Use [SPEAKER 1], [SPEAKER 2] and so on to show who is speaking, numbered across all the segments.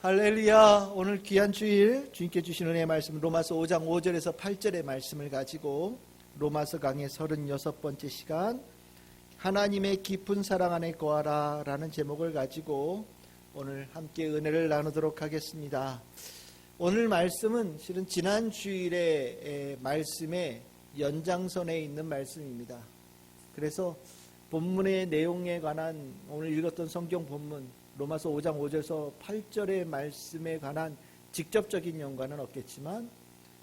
[SPEAKER 1] 할렐루야. 오늘 귀한 주일 주님께 주신 은혜의 말씀 로마서 5장 5절에서 8절의 말씀을 가지고 로마서 강의 36번째 시간 하나님의 깊은 사랑 안에 거하라 라는 제목을 가지고 오늘 함께 은혜를 나누도록 하겠습니다. 오늘 말씀은 실은 지난 주일의 말씀의 연장선에 있는 말씀입니다. 그래서 본문의 내용에 관한 오늘 읽었던 성경 본문 로마서 5장 5절에서 8절의 말씀에 관한 직접적인 연관은 없겠지만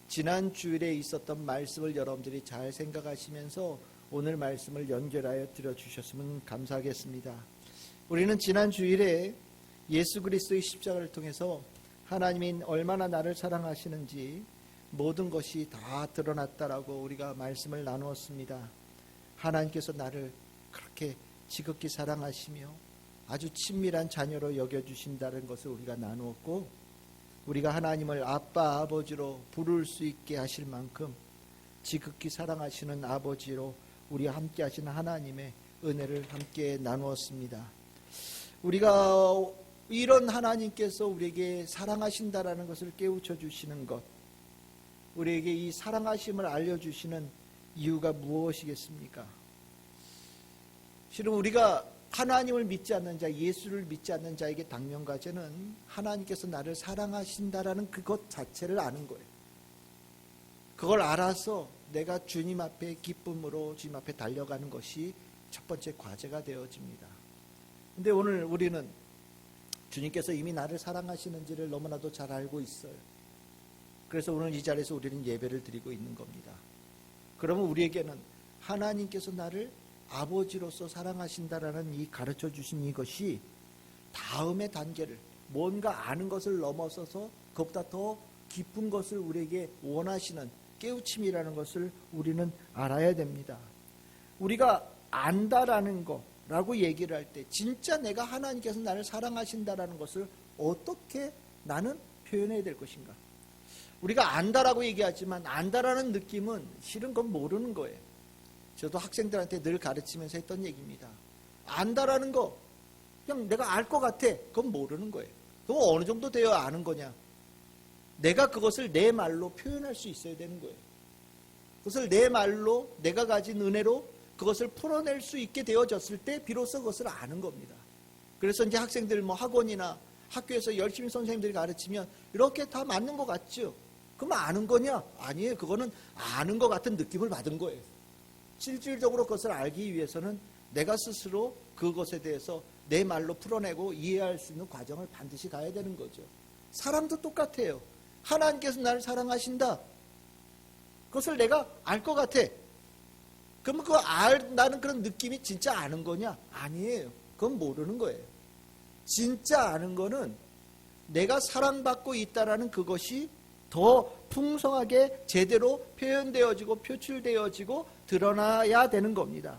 [SPEAKER 1] 지난 주일에 있었던 말씀을 여러분들이 잘 생각하시면서 오늘 말씀을 연결하여 드려주셨으면 감사하겠습니다. 우리는 지난 주일에 예수 그리스도의 십자가를 통해서 하나님이 얼마나 나를 사랑하시는지 모든 것이 다 드러났다라고 우리가 말씀을 나누었습니다. 하나님께서 나를 그렇게 지극히 사랑하시며 아주 친밀한 자녀로 여겨주신다는 것을 우리가 나누었고, 우리가 하나님을 아빠 아버지로 부를 수 있게 하실 만큼 지극히 사랑하시는 아버지로 우리와 함께 하시는 하나님의 은혜를 함께 나누었습니다. 우리가 이런 하나님께서 우리에게 사랑하신다라는 것을 깨우쳐 주시는 것, 우리에게 이 사랑하심을 알려주시는 이유가 무엇이겠습니까? 실은 우리가 하나님을 믿지 않는 자, 예수를 믿지 않는 자에게 당면과제는 하나님께서 나를 사랑하신다라는 그것 자체를 아는 거예요. 그걸 알아서 내가 주님 앞에 기쁨으로 주님 앞에 달려가는 것이 첫 번째 과제가 되어집니다. 근데 오늘 우리는 주님께서 이미 나를 사랑하시는지를 너무나도 잘 알고 있어요. 그래서 오늘 이 자리에서 우리는 예배를 드리고 있는 겁니다. 그러면 우리에게는 하나님께서 나를 아버지로서 사랑하신다라는 이 가르쳐 주신 이것이 다음의 단계를, 뭔가 아는 것을 넘어서서 그것보다 더 깊은 것을 우리에게 원하시는 깨우침이라는 것을 우리는 알아야 됩니다. 우리가 안다라는 거라고 얘기를 할 때 진짜 내가 하나님께서 나를 사랑하신다라는 것을 어떻게 나는 표현해야 될 것인가? 우리가 안다라고 얘기하지만 안다라는 느낌은 실은 그건 모르는 거예요. 저도 학생들한테 늘 가르치면서 했던 얘기입니다. 안다라는 거 그냥 내가 알 것 같아. 그건 모르는 거예요. 그럼 어느 정도 되어야 아는 거냐? 내가 그것을 내 말로 표현할 수 있어야 되는 거예요. 그것을 내 말로 내가 가진 은혜로 그것을 풀어낼 수 있게 되어졌을 때 비로소 그것을 아는 겁니다. 그래서 이제 학생들 학원이나 학교에서 열심히 선생님들이 가르치면 이렇게 다 맞는 것 같죠? 그럼 아는 거냐? 아니에요. 그거는 아는 것 같은 느낌을 받은 거예요. 실질적으로 그것을 알기 위해서는 내가 스스로 그것에 대해서 내 말로 풀어내고 이해할 수 있는 과정을 반드시 가야 되는 거죠. 사람도 똑같아요. 하나님께서 나를 사랑하신다. 그것을 내가 알 것 같아. 그러면 그거 나는 그런 느낌이 진짜 아는 거냐? 아니에요. 그건 모르는 거예요. 진짜 아는 거는 내가 사랑받고 있다라는 그것이 더 풍성하게 제대로 표현되어지고 표출되어지고 드러나야 되는 겁니다.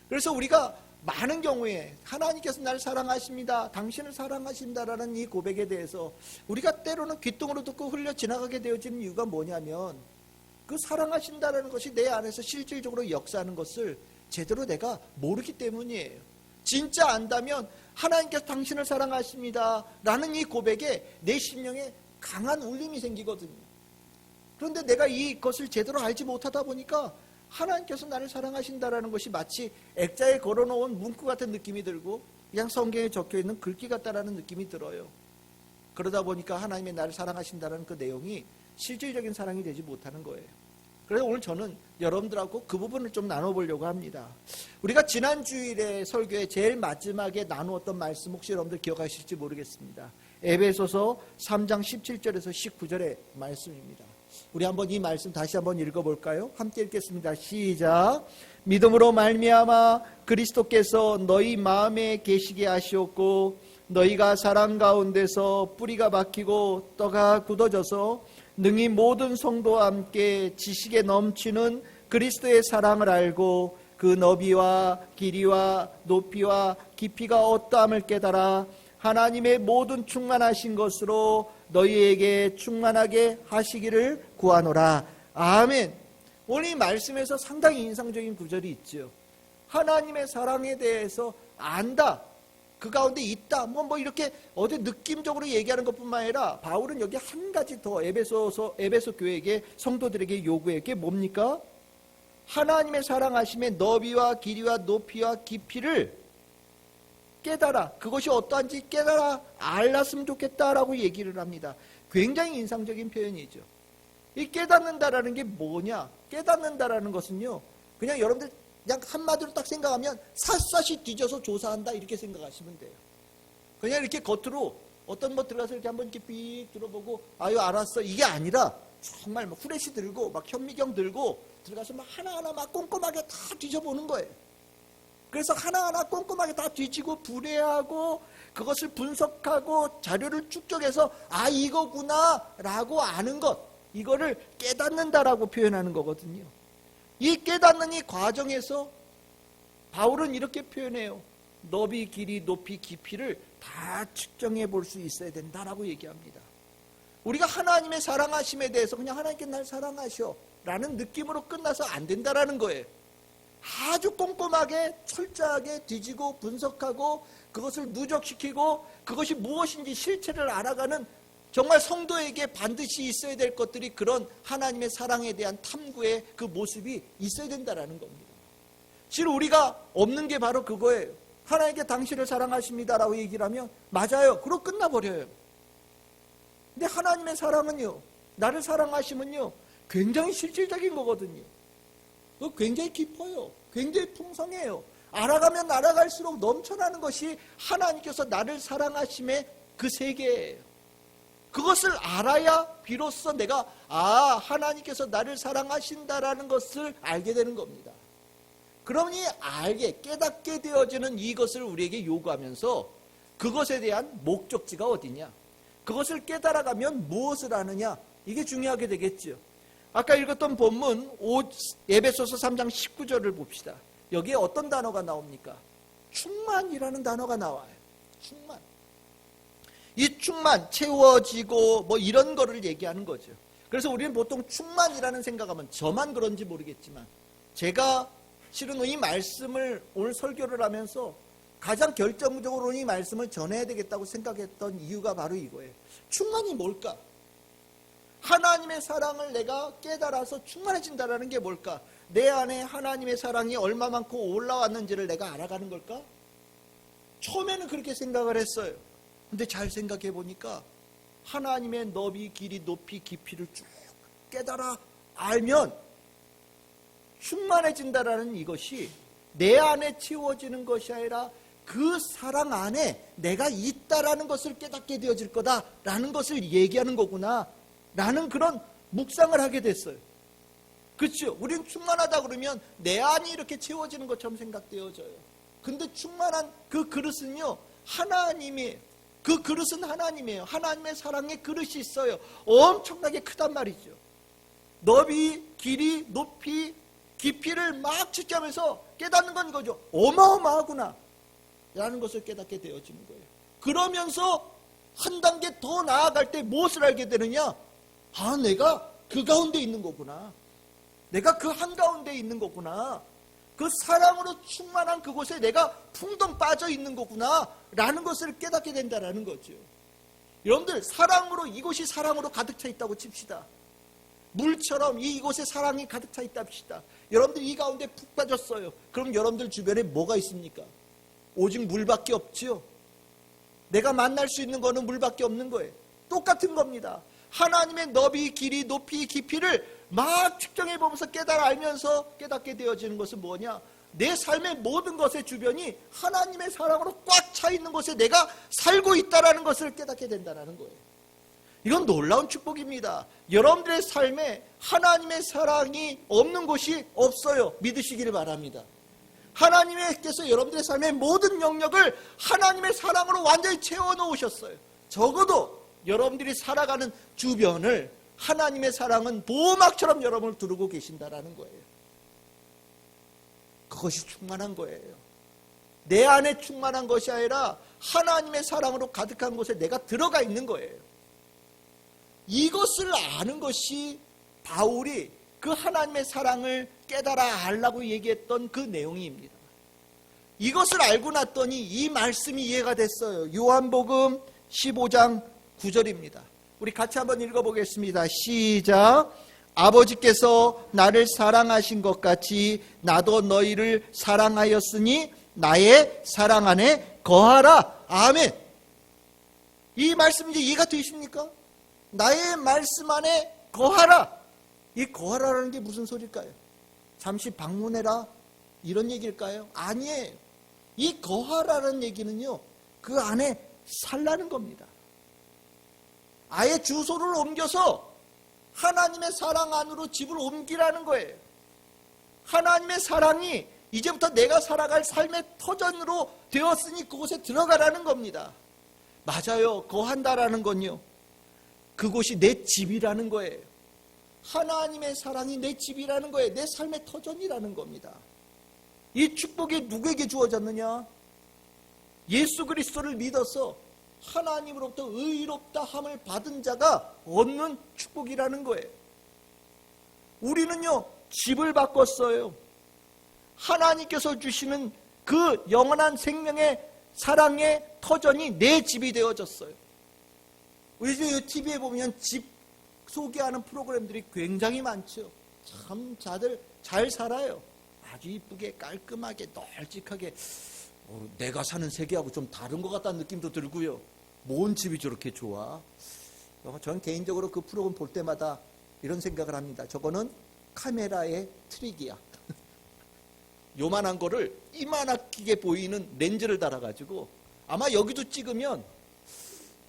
[SPEAKER 1] 그래서 우리가 많은 경우에 하나님께서 나를 사랑하십니다, 당신을 사랑하신다라는 이 고백에 대해서 우리가 때로는 귓등으로 듣고 흘려 지나가게 되어지는 이유가 뭐냐면 그 사랑하신다라는 것이 내 안에서 실질적으로 역사하는 것을 제대로 내가 모르기 때문이에요. 진짜 안다면 하나님께서 당신을 사랑하십니다 라는 이 고백에 내 심령에 강한 울림이 생기거든요. 그런데 내가 이것을 제대로 알지 못하다 보니까 하나님께서 나를 사랑하신다라는 것이 마치 액자에 걸어놓은 문구 같은 느낌이 들고 그냥 성경에 적혀있는 글귀 같다라는 느낌이 들어요. 그러다 보니까 하나님의 나를 사랑하신다는 그 내용이 실질적인 사랑이 되지 못하는 거예요. 그래서 오늘 저는 여러분들하고 그 부분을 좀 나눠보려고 합니다. 우리가 지난 주일에 설교에 제일 마지막에 나누었던 말씀 혹시 여러분들 기억하실지 모르겠습니다. 에베소서 3장 17절에서 19절의 말씀입니다. 우리 한번 이 말씀 다시 한번 읽어볼까요? 함께 읽겠습니다. 시작. 믿음으로 말미암아 그리스도께서 너희 마음에 계시게 하시었고 너희가 사랑 가운데서 뿌리가 박히고 떡가 굳어져서 능히 모든 성도와 함께 지식에 넘치는 그리스도의 사랑을 알고 그 너비와 길이와 높이와 깊이가 어떠함을 깨달아 하나님의 모든 충만하신 것으로 너희에게 충만하게 하시기를 구하노라. 아멘. 오늘 이 말씀에서 상당히 인상적인 구절이 있죠. 하나님의 사랑에 대해서 안다. 그 가운데 있다. 뭐 이렇게 어디 느낌적으로 얘기하는 것뿐만 아니라 바울은 여기 한 가지 더 에베소 교회에게 성도들에게 요구해. 그게 뭡니까? 하나님의 사랑하심의 너비와 길이와 높이와 깊이를 깨달아. 그것이 어떠한지 깨달아 알았으면 좋겠다라고 얘기를 합니다. 굉장히 인상적인 표현이죠. 이 깨닫는다라는 게 뭐냐? 깨닫는다라는 것은요, 그냥 여러분들 그냥 한마디로 딱 생각하면 샅샅이 뒤져서 조사한다 이렇게 생각하시면 돼요. 그냥 이렇게 겉으로 어떤 뭐 들어가서 이렇게 한번 이렇게 삑 들어보고 아유 알았어 이게 아니라 정말 막 후레쉬 들고 막 현미경 들고 들어가서 막 하나하나 막 꼼꼼하게 다 뒤져보는 거예요. 그래서 하나하나 꼼꼼하게 다 뒤지고 분해하고 그것을 분석하고 자료를 축적해서 아 이거구나 라고 아는 것, 이거를 깨닫는다라고 표현하는 거거든요. 이 깨닫는 이 과정에서 바울은 이렇게 표현해요. 너비, 길이, 높이, 깊이를 다 측정해 볼 수 있어야 된다라고 얘기합니다. 우리가 하나님의 사랑하심에 대해서 그냥 하나님께 날 사랑하셔 라는 느낌으로 끝나서 안 된다라는 거예요. 아주 꼼꼼하게 철저하게 뒤지고 분석하고 그것을 누적시키고 그것이 무엇인지 실체를 알아가는 정말 성도에게 반드시 있어야 될 것들이 그런 하나님의 사랑에 대한 탐구의 그 모습이 있어야 된다라는 겁니다. 실 우리가 없는 게 바로 그거예요. 하나님께 당신을 사랑하십니다라고 얘기를 하면 맞아요. 그러고 끝나버려요. 근데 하나님의 사랑은요, 나를 사랑하시면요 굉장히 실질적인 거거든요. 굉장히 깊어요. 굉장히 풍성해요. 알아가면 알아갈수록 넘쳐나는 것이 하나님께서 나를 사랑하심의 그 세계예요. 그것을 알아야 비로소 내가 하나님께서 나를 사랑하신다라는 것을 알게 되는 겁니다. 그러니 깨닫게 되어지는 이것을 우리에게 요구하면서 그것에 대한 목적지가 어디냐, 그것을 깨달아가면 무엇을 하느냐, 이게 중요하게 되겠죠. 아까 읽었던 본문 에베소서 3장 19절을 봅시다. 여기에 어떤 단어가 나옵니까? 충만이라는 단어가 나와요. 충만. 이 충만, 채워지고 뭐 이런 거를 얘기하는 거죠. 그래서 우리는 보통 충만이라는 생각하면 저만 그런지 모르겠지만 제가 실은 이 말씀을 오늘 설교를 하면서 가장 결정적으로 이 말씀을 전해야 되겠다고 생각했던 이유가 바로 이거예요. 충만이 뭘까? 하나님의 사랑을 내가 깨달아서 충만해진다는 게 뭘까? 내 안에 하나님의 사랑이 얼마만큼 올라왔는지를 내가 알아가는 걸까? 처음에는 그렇게 생각을 했어요. 근데 잘 생각해 보니까 하나님의 너비, 길이, 높이, 깊이를 쭉 깨달아 알면 충만해진다라는 이것이 내 안에 채워지는 것이 아니라 그 사랑 안에 내가 있다라는 것을 깨닫게 되어질 거다라는 것을 얘기하는 거구나 라는 그런 묵상을 하게 됐어요. 그렇죠? 우린 충만하다 그러면 내 안이 이렇게 채워지는 것처럼 생각되어져요. 근데 충만한 그 그릇은요 하나님이에요. 그 그릇은 하나님이에요. 하나님의 사랑의 그릇이 있어요. 엄청나게 크단 말이죠. 너비, 길이, 높이, 깊이를 막 측정하면서 깨닫는 건 이거죠. 어마어마하구나 라는 것을 깨닫게 되어지는 거예요. 그러면서 한 단계 더 나아갈 때 무엇을 알게 되느냐? 내가 그 가운데 있는 거구나. 내가 그 한가운데 있는 거구나. 그 사랑으로 충만한 그곳에 내가 풍덩 빠져 있는 거구나 라는 것을 깨닫게 된다는 거죠. 여러분들 사랑으로, 이곳이 사랑으로 가득 차 있다고 칩시다. 물처럼 이곳에 사랑이 가득 차 있다 합시다. 여러분들 이 가운데 푹 빠졌어요. 그럼 여러분들 주변에 뭐가 있습니까? 오직 물밖에 없지요. 내가 만날 수 있는 거는 물밖에 없는 거예요. 똑같은 겁니다. 하나님의 너비, 길이, 높이, 깊이를 막 측정해 보면서 깨달아 알면서 깨닫게 되어지는 것은 뭐냐? 내 삶의 모든 것의 주변이 하나님의 사랑으로 꽉 차 있는 곳에 내가 살고 있다는 것을 깨닫게 된다는 거예요. 이건 놀라운 축복입니다. 여러분들의 삶에 하나님의 사랑이 없는 곳이 없어요. 믿으시기를 바랍니다. 하나님께서 여러분들의 삶의 모든 영역을 하나님의 사랑으로 완전히 채워놓으셨어요. 적어도 여러분들이 살아가는 주변을 하나님의 사랑은 보호막처럼 여러분을 두르고 계신다라는 거예요. 그것이 충만한 거예요. 내 안에 충만한 것이 아니라 하나님의 사랑으로 가득한 곳에 내가 들어가 있는 거예요. 이것을 아는 것이 바울이 그 하나님의 사랑을 깨달아 알라고 얘기했던 그 내용입니다. 이것을 알고 났더니 이 말씀이 이해가 됐어요. 요한복음 15장 9절입니다. 우리 같이 한번 읽어보겠습니다. 시작. 아버지께서 나를 사랑하신 것 같이 나도 너희를 사랑하였으니 나의 사랑 안에 거하라. 아멘. 이 말씀 이제 이해가 되십니까? 나의 말씀 안에 거하라. 이 거하라라는 게 무슨 소리일까요? 잠시 방문해라 이런 얘기일까요? 아니에요. 이 거하라는 얘기는요, 그 안에 살라는 겁니다. 아예 주소를 옮겨서 하나님의 사랑 안으로 집을 옮기라는 거예요. 하나님의 사랑이 이제부터 내가 살아갈 삶의 터전으로 되었으니 그곳에 들어가라는 겁니다. 맞아요. 거한다라는 건요, 그곳이 내 집이라는 거예요. 하나님의 사랑이 내 집이라는 거예요. 내 삶의 터전이라는 겁니다. 이 축복이 누구에게 주어졌느냐? 예수 그리스도를 믿어서 하나님으로부터 의롭다 함을 받은 자가 얻는 축복이라는 거예요. 우리는요, 집을 바꿨어요. 하나님께서 주시는 그 영원한 생명의 사랑의 터전이 내 집이 되어졌어요. 우리 TV에 보면 집 소개하는 프로그램들이 굉장히 많죠. 참 다들 잘 살아요. 아주 이쁘게 깔끔하게 널찍하게, 내가 사는 세계하고 좀 다른 것 같다는 느낌도 들고요. 뭔 집이 저렇게 좋아? 저는 개인적으로 그 프로그램 볼 때마다 이런 생각을 합니다. 저거는 카메라의 트릭이야. 요만한 거를 이만하게 보이는 렌즈를 달아가지고 아마 여기도 찍으면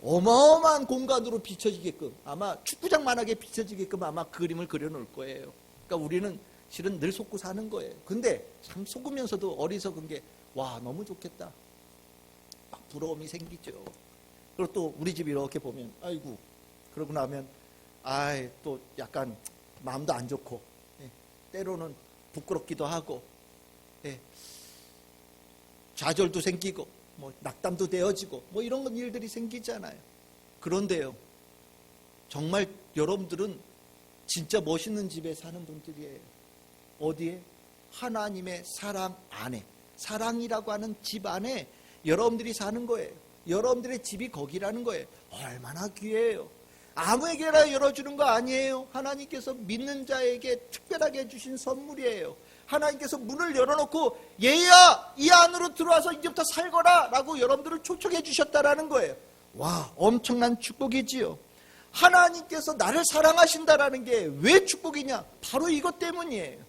[SPEAKER 1] 어마어마한 공간으로 비춰지게끔, 아마 축구장만하게 비춰지게끔 아마 그림을 그려놓을 거예요. 그러니까 우리는 실은 늘 속고 사는 거예요. 근데 참 속으면서도 어리석은 게, 와, 너무 좋겠다, 막 부러움이 생기죠. 그리고 또 우리 집 이렇게 보면, 아이고, 그러고 나면 또 약간 마음도 안 좋고, 때로는 부끄럽기도 하고, 좌절도 생기고, 낙담도 되어지고, 이런 일들이 생기잖아요. 그런데요, 정말 여러분들은 진짜 멋있는 집에 사는 분들이에요. 어디에? 하나님의 사랑 안에, 사랑이라고 하는 집 안에 여러분들이 사는 거예요. 여러분들의 집이 거기라는 거예요. 얼마나 귀해요. 아무에게나 열어주는 거 아니에요. 하나님께서 믿는 자에게 특별하게 주신 선물이에요. 하나님께서 문을 열어놓고, 얘야, 이 안으로 들어와서 이제부터 살거라 라고 여러분들을 초청해 주셨다라는 거예요. 와, 엄청난 축복이지요. 하나님께서 나를 사랑하신다라는 게 왜 축복이냐? 바로 이것 때문이에요.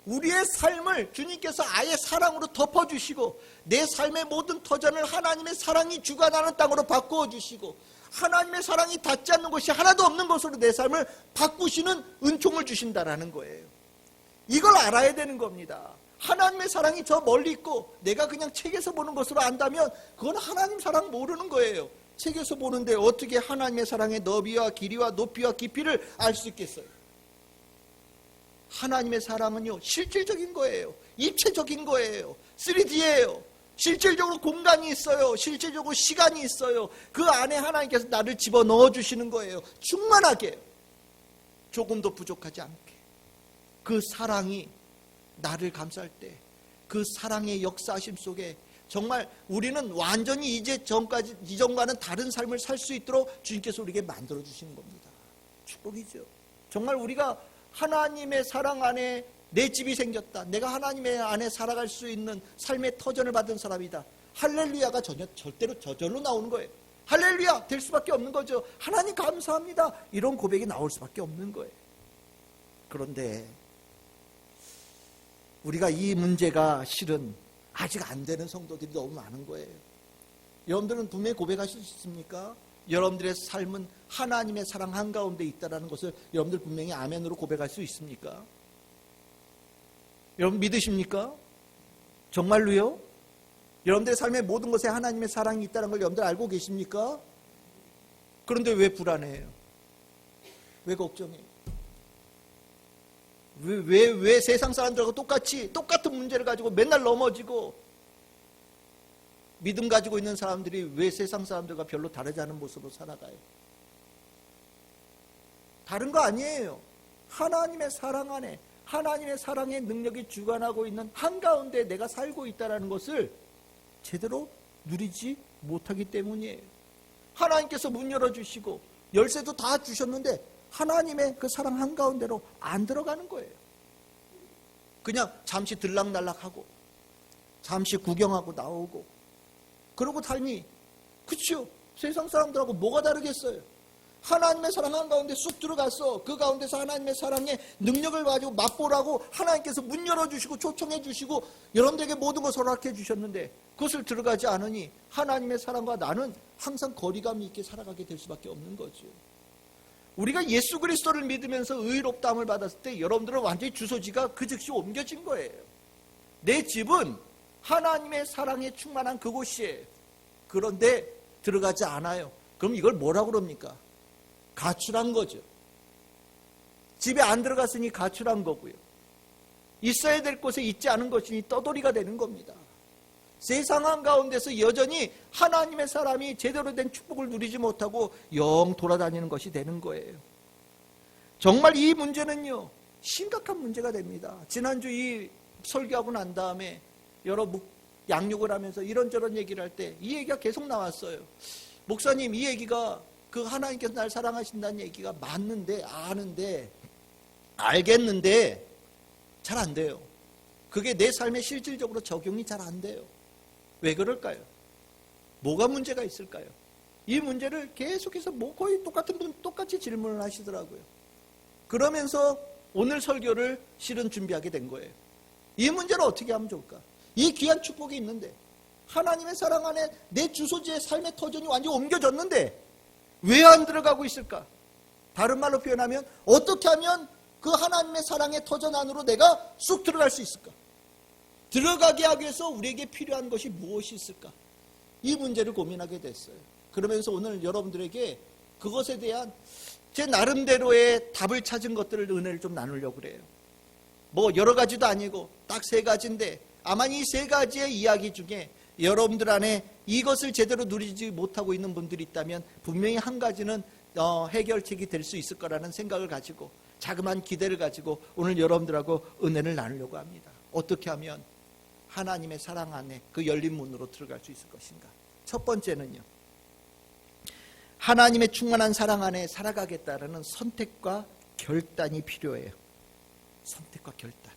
[SPEAKER 1] 우리의 삶을 주님께서 아예 사랑으로 덮어주시고, 내 삶의 모든 터전을 하나님의 사랑이 주관하는 땅으로 바꾸어 주시고, 하나님의 사랑이 닿지 않는 것이 하나도 없는 것으로 내 삶을 바꾸시는 은총을 주신다라는 거예요. 이걸 알아야 되는 겁니다. 하나님의 사랑이 저 멀리 있고 내가 그냥 책에서 보는 것으로 안다면 그건 하나님 사랑 모르는 거예요. 책에서 보는데 어떻게 하나님의 사랑의 너비와 길이와 높이와 깊이를 알 수 있겠어요? 하나님의 사랑은요, 실질적인 거예요. 입체적인 거예요. 3D예요. 실질적으로 공간이 있어요. 실질적으로 시간이 있어요. 그 안에 하나님께서 나를 집어넣어 주시는 거예요. 충만하게, 조금도 부족하지 않게. 그 사랑이 나를 감쌀 때, 그 사랑의 역사하심 속에 정말 우리는 완전히 이전과는 다른 삶을 살 수 있도록 주님께서 우리에게 만들어 주시는 겁니다. 축복이죠. 정말 우리가 하나님의 사랑 안에 내 집이 생겼다, 내가 하나님의 안에 살아갈 수 있는 삶의 터전을 받은 사람이다, 할렐루야가 절대로 저절로 나오는 거예요. 할렐루야 될 수밖에 없는 거죠. 하나님 감사합니다, 이런 고백이 나올 수밖에 없는 거예요. 그런데 우리가 이 문제가 실은 아직 안 되는 성도들이 너무 많은 거예요. 여러분들은 분명히 고백하실 수 있습니까? 여러분들의 삶은 하나님의 사랑 한가운데 있다는 것을 여러분들 분명히 아멘으로 고백할 수 있습니까? 여러분 믿으십니까? 정말로요? 여러분들의 삶의 모든 것에 하나님의 사랑이 있다는 걸 여러분들 알고 계십니까? 그런데 왜 불안해요? 왜 걱정해요? 왜 세상 사람들하고 똑같은 문제를 가지고 맨날 넘어지고, 믿음 가지고 있는 사람들이 왜 세상 사람들과 별로 다르지 않은 모습으로 살아가요? 다른 거 아니에요. 하나님의 사랑 안에, 하나님의 사랑의 능력이 주관하고 있는 한가운데 내가 살고 있다는 것을 제대로 누리지 못하기 때문이에요. 하나님께서 문 열어주시고 열쇠도 다 주셨는데 하나님의 그 사랑 한가운데로 안 들어가는 거예요. 그냥 잠시 들락날락하고 잠시 구경하고 나오고 그러고 달니 그치요? 세상 사람들하고 뭐가 다르겠어요? 하나님의 사랑 한가운데 쑥 들어가서 그 가운데서 하나님의 사랑의 능력을 가지고 맛보라고 하나님께서 문 열어주시고 초청해 주시고 여러분들에게 모든 것을 허락해 주셨는데 그것을 들어가지 않으니 하나님의 사랑과 나는 항상 거리감이 있게 살아가게 될 수밖에 없는 거죠. 우리가 예수 그리스도를 믿으면서 의롭다함을 받았을 때 여러분들은 완전히 주소지가 그 즉시 옮겨진 거예요. 내 집은 하나님의 사랑에 충만한 그곳이에요. 그런데 들어가지 않아요. 그럼 이걸 뭐라고 그럽니까? 가출한 거죠. 집에 안 들어갔으니 가출한 거고요. 있어야 될 곳에 있지 않은 것이니 떠돌이가 되는 겁니다. 세상 한가운데서 여전히 하나님의 사람이 제대로 된 축복을 누리지 못하고 영 돌아다니는 것이 되는 거예요. 정말 이 문제는요 심각한 문제가 됩니다. 지난주 이 설교하고 난 다음에 여러 양육을 하면서 이런저런 얘기를 할 때 이 얘기가 계속 나왔어요. 목사님, 이 얘기가 그 하나님께서 날 사랑하신다는 얘기가 맞는데 아는데 알겠는데 잘 안 돼요. 그게 내 삶에 실질적으로 적용이 잘 안 돼요. 왜 그럴까요? 뭐가 문제가 있을까요? 이 문제를 계속해서 거의 똑같은 분 똑같이 질문을 하시더라고요. 그러면서 오늘 설교를 실은 준비하게 된 거예요. 이 문제를 어떻게 하면 좋을까? 이 귀한 축복이 있는데 하나님의 사랑 안에 내 주소지의 삶의 터전이 완전히 옮겨졌는데 왜 안 들어가고 있을까? 다른 말로 표현하면 어떻게 하면 그 하나님의 사랑의 터전 안으로 내가 쑥 들어갈 수 있을까? 들어가게 하기 위해서 우리에게 필요한 것이 무엇이 있을까? 이 문제를 고민하게 됐어요. 그러면서 오늘 여러분들에게 그것에 대한 제 나름대로의 답을 찾은 것들을 은혜를 좀 나누려고 그래요. 뭐 여러 가지도 아니고 딱 3가지인데 아마 이 3가지의 이야기 중에 여러분들 안에 이것을 제대로 누리지 못하고 있는 분들이 있다면 분명히 한 가지는 해결책이 될 수 있을 거라는 생각을 가지고 자그마한 기대를 가지고 오늘 여러분들하고 은혜를 나누려고 합니다. 어떻게 하면 하나님의 사랑 안에 그 열린 문으로 들어갈 수 있을 것인가? 첫 번째는요, 하나님의 충만한 사랑 안에 살아가겠다라는 선택과 결단이 필요해요. 선택과 결단.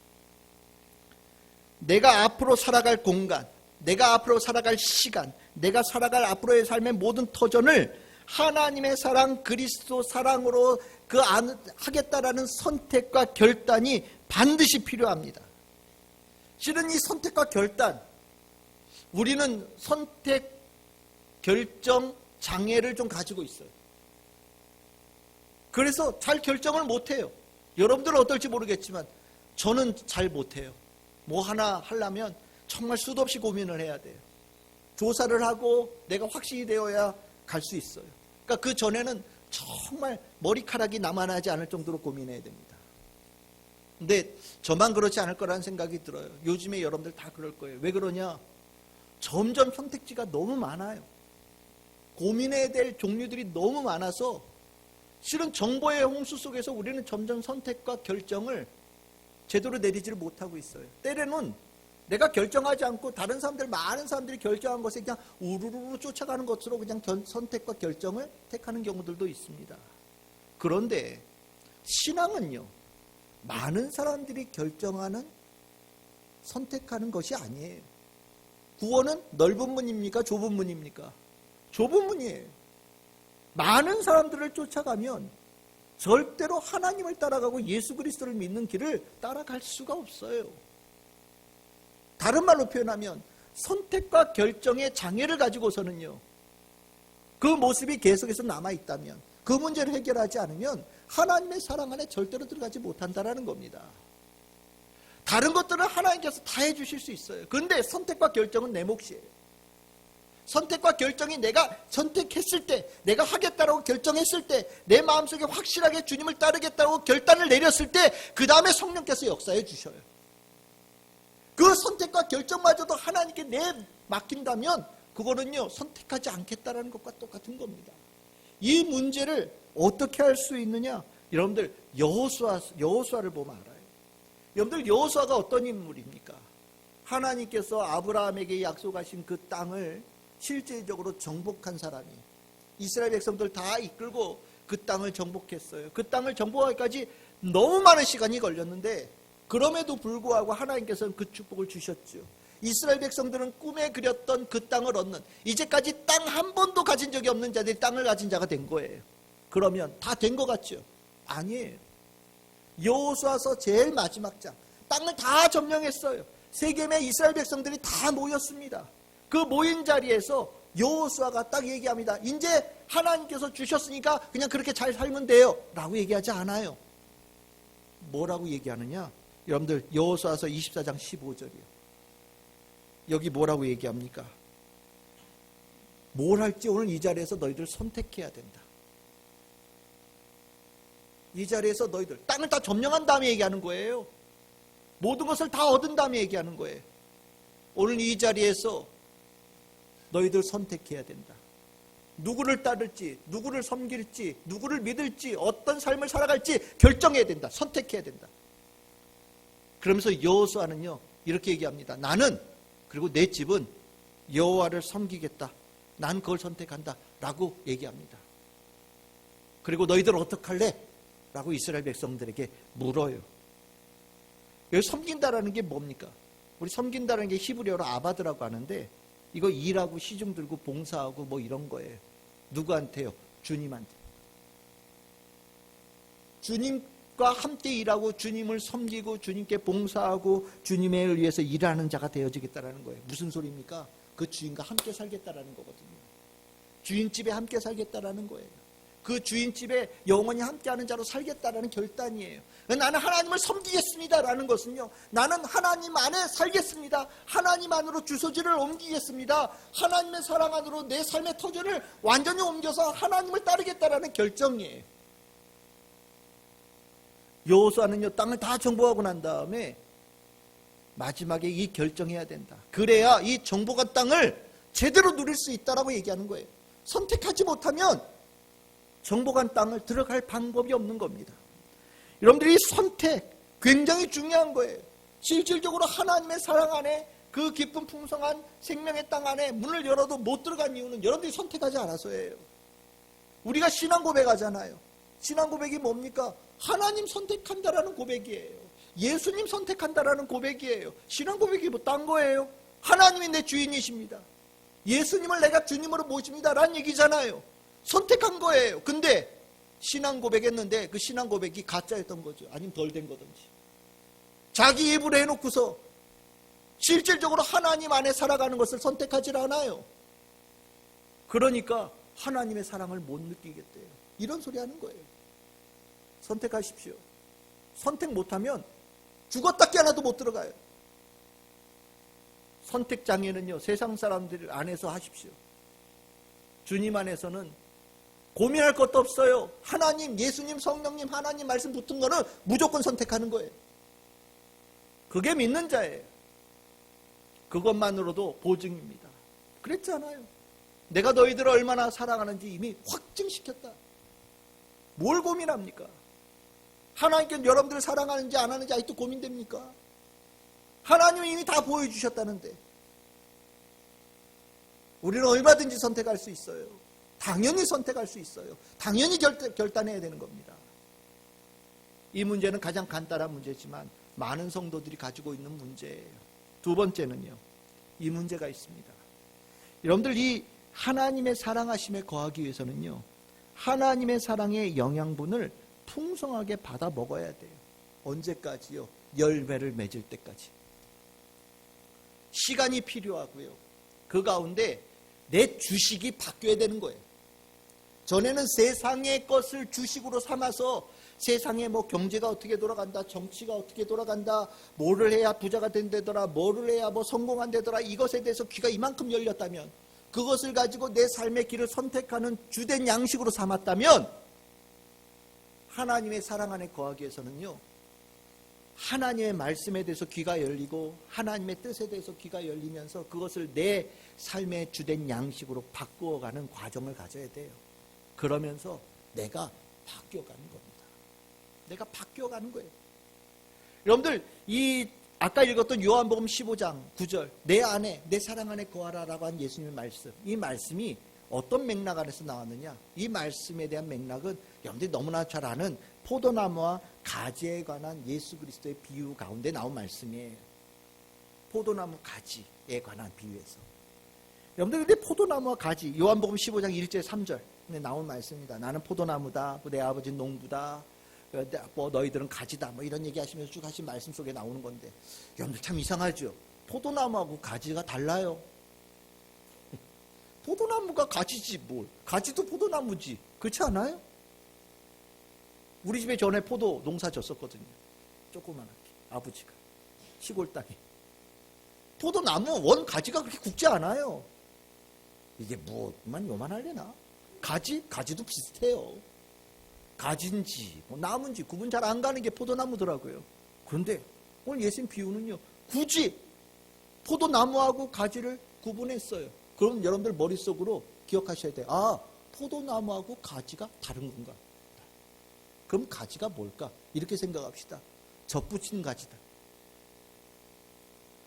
[SPEAKER 1] 내가 앞으로 살아갈 공간, 내가 앞으로 살아갈 시간, 내가 살아갈 앞으로의 삶의 모든 터전을 하나님의 사랑, 그리스도 사랑으로 하겠다라는 선택과 결단이 반드시 필요합니다. 실은 이 선택과 결단, 우리는 선택, 결정, 장애를 좀 가지고 있어요. 그래서 잘 결정을 못해요. 여러분들은 어떨지 모르겠지만 저는 잘 못해요. 뭐 하나 하려면 정말 수도 없이 고민을 해야 돼요. 조사를 하고 내가 확신이 되어야 갈 수 있어요. 그러니까 그 전에는 정말 머리카락이 남아나지 않을 정도로 고민해야 됩니다. 근데 저만 그렇지 않을 거라는 생각이 들어요. 요즘에 여러분들 다 그럴 거예요. 왜 그러냐? 점점 선택지가 너무 많아요. 고민해야 될 종류들이 너무 많아서 실은 정보의 홍수 속에서 우리는 점점 선택과 결정을 제대로 내리지를 못하고 있어요. 때로는 내가 결정하지 않고 다른 사람들, 많은 사람들이 결정한 것에 그냥 우르르 쫓아가는 것으로 그냥 선택과 결정을 택하는 경우들도 있습니다. 그런데 신앙은요, 많은 사람들이 결정하는, 선택하는 것이 아니에요. 구원은 넓은 문입니까? 좁은 문입니까? 좁은 문이에요. 많은 사람들을 쫓아가면 절대로 하나님을 따라가고 예수 그리스도를 믿는 길을 따라갈 수가 없어요. 다른 말로 표현하면 선택과 결정의 장애를 가지고서는요, 그 모습이 계속해서 남아있다면, 그 문제를 해결하지 않으면 하나님의 사랑 안에 절대로 들어가지 못한다는 겁니다. 다른 것들은 하나님께서 다 해주실 수 있어요. 그런데 선택과 결정은 내 몫이에요. 선택과 결정이 내가 선택했을 때, 내가 하겠다라고 결정했을 때, 내 마음속에 확실하게 주님을 따르겠다고 결단을 내렸을 때, 그 다음에 성령께서 역사해 주셔요. 그 선택과 결정마저도 하나님께 맡긴다면 그거는요, 선택하지 않겠다라는 것과 똑같은 겁니다. 이 문제를 어떻게 할 수 있느냐? 여러분들 여호수아를 보면 알아요. 여러분들 여호수아가 어떤 인물입니까? 하나님께서 아브라함에게 약속하신 그 땅을 실질적으로 정복한 사람이에요. 이스라엘 백성들 다 이끌고 그 땅을 정복했어요. 그 땅을 정복하기까지 너무 많은 시간이 걸렸는데 그럼에도 불구하고 하나님께서는 그 축복을 주셨죠. 이스라엘 백성들은 꿈에 그렸던 그 땅을 얻는, 이제까지 땅 한 번도 가진 적이 없는 자들이 땅을 가진 자가 된 거예요. 그러면 다 된 것 같죠? 아니에요. 여호수아서 제일 마지막 장, 땅을 다 점령했어요. 세겜의 이스라엘 백성들이 다 모였습니다. 그 모인 자리에서 여호수아가 딱 얘기합니다. 이제 하나님께서 주셨으니까 그냥 그렇게 잘 살면 돼요 라고 얘기하지 않아요. 뭐라고 얘기하느냐? 여러분들 여호수아서 24장 15절이요. 여기 뭐라고 얘기합니까? 뭘 할지 오늘 이 자리에서 너희들 선택해야 된다. 이 자리에서 너희들 땅을 다 점령한 다음에 얘기하는 거예요. 모든 것을 다 얻은 다음에 얘기하는 거예요. 오늘 이 자리에서 너희들 선택해야 된다. 누구를 따를지, 누구를 섬길지, 누구를 믿을지, 어떤 삶을 살아갈지 결정해야 된다. 선택해야 된다. 그러면서 여호수아는요 이렇게 얘기합니다. 나는, 그리고 내 집은 여호와를 섬기겠다. 난 그걸 선택한다 라고 얘기합니다. 그리고 너희들 어떡할래? 라고 이스라엘 백성들에게 물어요. 여기 섬긴다라는 게 뭡니까? 우리 섬긴다라는 게 히브리어로 아바드라고 하는데 이거 일하고 시중 들고 봉사하고 뭐 이런 거예요. 누구한테요? 주님한테. 주님과 함께 일하고 주님을 섬기고 주님께 봉사하고 주님의 일을 위해서 일하는 자가 되어지겠다라는 거예요. 무슨 소리입니까? 그 주인과 함께 살겠다라는 거거든요. 주인집에 함께 살겠다라는 거예요. 그 주인집에 영원히 함께하는 자로 살겠다라는 결단이에요. 나는 하나님을 섬기겠습니다라는 것은요, 나는 하나님 안에 살겠습니다. 하나님 안으로 주소지를 옮기겠습니다. 하나님의 사랑 안으로 내 삶의 터전을 완전히 옮겨서 하나님을 따르겠다라는 결정이에요. 여호수아는요 땅을 다 정복하고 난 다음에 마지막에 이 결정해야 된다. 그래야 이 정복한 땅을 제대로 누릴 수 있다라고 얘기하는 거예요. 선택하지 못하면 정복한 땅을 들어갈 방법이 없는 겁니다. 여러분들이 선택 굉장히 중요한 거예요. 실질적으로 하나님의 사랑 안에 그 깊은 풍성한 생명의 땅 안에 문을 열어도 못 들어간 이유는 여러분들이 선택하지 않아서예요. 우리가 신앙 고백하잖아요. 신앙 고백이 뭡니까? 하나님 선택한다라는 고백이에요. 예수님 선택한다라는 고백이에요. 신앙 고백이 뭐 딴 거예요? 하나님이 내 주인이십니다. 예수님을 내가 주님으로 모십니다 라는 얘기잖아요. 선택한 거예요. 근데 신앙 고백했는데 그 신앙 고백이 가짜였던 거죠. 아니면 덜 된 거든지. 자기 입으로 해놓고서 실질적으로 하나님 안에 살아가는 것을 선택하지 않아요. 그러니까 하나님의 사랑을 못 느끼겠대요. 이런 소리 하는 거예요. 선택하십시오. 선택 못하면 죽었다 깨어나도 못 들어가요. 선택장애는요 세상 사람들 안에서 하십시오. 주님 안에서는 고민할 것도 없어요. 하나님, 예수님, 성령님, 하나님 말씀 붙은 거는 무조건 선택하는 거예요. 그게 믿는 자예요. 그것만으로도 보증입니다. 그랬잖아요. 내가 너희들을 얼마나 사랑하는지 이미 확증시켰다. 뭘 고민합니까? 하나님께서 여러분들을 사랑하는지 안 하는지 아직도 고민됩니까? 하나님이 이미 다 보여주셨다는데 우리는 얼마든지 선택할 수 있어요. 당연히 선택할 수 있어요. 당연히 결단해야 되는 겁니다. 이 문제는 가장 간단한 문제지만 많은 성도들이 가지고 있는 문제예요. 두 번째는요, 이 문제가 있습니다. 여러분들 이 하나님의 사랑하심에 거하기 위해서는요, 하나님의 사랑의 영양분을 풍성하게 받아 먹어야 돼요. 언제까지요? 열매를 맺을 때까지. 시간이 필요하고요. 그 가운데 내 주식이 바뀌어야 되는 거예요. 전에는 세상의 것을 주식으로 삼아서 세상에 뭐 경제가 어떻게 돌아간다, 정치가 어떻게 돌아간다, 뭐를 해야 부자가 된다더라, 뭐를 해야 뭐 성공한다더라, 이것에 대해서 귀가 이만큼 열렸다면, 그것을 가지고 내 삶의 길을 선택하는 주된 양식으로 삼았다면, 하나님의 사랑 안에 거하기 위해서는요, 하나님의 말씀에 대해서 귀가 열리고 하나님의 뜻에 대해서 귀가 열리면서 그것을 내 삶의 주된 양식으로 바꾸어가는 과정을 가져야 돼요. 그러면서 내가 바뀌어가는 겁니다. 내가 바뀌어가는 거예요. 여러분들 이 아까 읽었던 요한복음 15장 9절 내 안에 내 사랑 안에 거하라라고 한 예수님의 말씀, 이 말씀이 어떤 맥락 안에서 나왔느냐? 이 말씀에 대한 맥락은 여러분들이 너무나 잘 아는 포도나무와 가지에 관한 예수 그리스도의 비유 가운데 나온 말씀이에요. 포도나무 가지에 관한 비유에서. 여러분들 근데 포도나무와 가지, 요한복음 15장 1절 3절에 나온 말씀입니다. 나는 포도나무다, 내 아버지는 농부다, 뭐 너희들은 가지다, 뭐 이런 얘기 하시면서 쭉 하신 말씀 속에 나오는 건데, 여러분들 참 이상하죠? 포도나무하고 가지가 달라요. 포도나무가 가지지 뭘. 가지도 포도나무지. 그렇지 않아요? 우리 집에 전에 포도 농사 졌었거든요. 조그만하게. 아버지가. 시골 땅에. 포도나무 원 가지가 그렇게 굵지 않아요. 이게 뭐만 요만하려나? 가지도 비슷해요. 가지인지 뭐 나무인지 구분 잘 안 가는 게 포도나무더라고요. 그런데 오늘 예수님 비유는요, 굳이 포도나무하고 가지를 구분했어요. 그럼 여러분들 머릿속으로 기억하셔야 돼요. 아, 포도나무하고 가지가 다른 건가? 그럼 가지가 뭘까? 이렇게 생각합시다. 접붙인 가지다.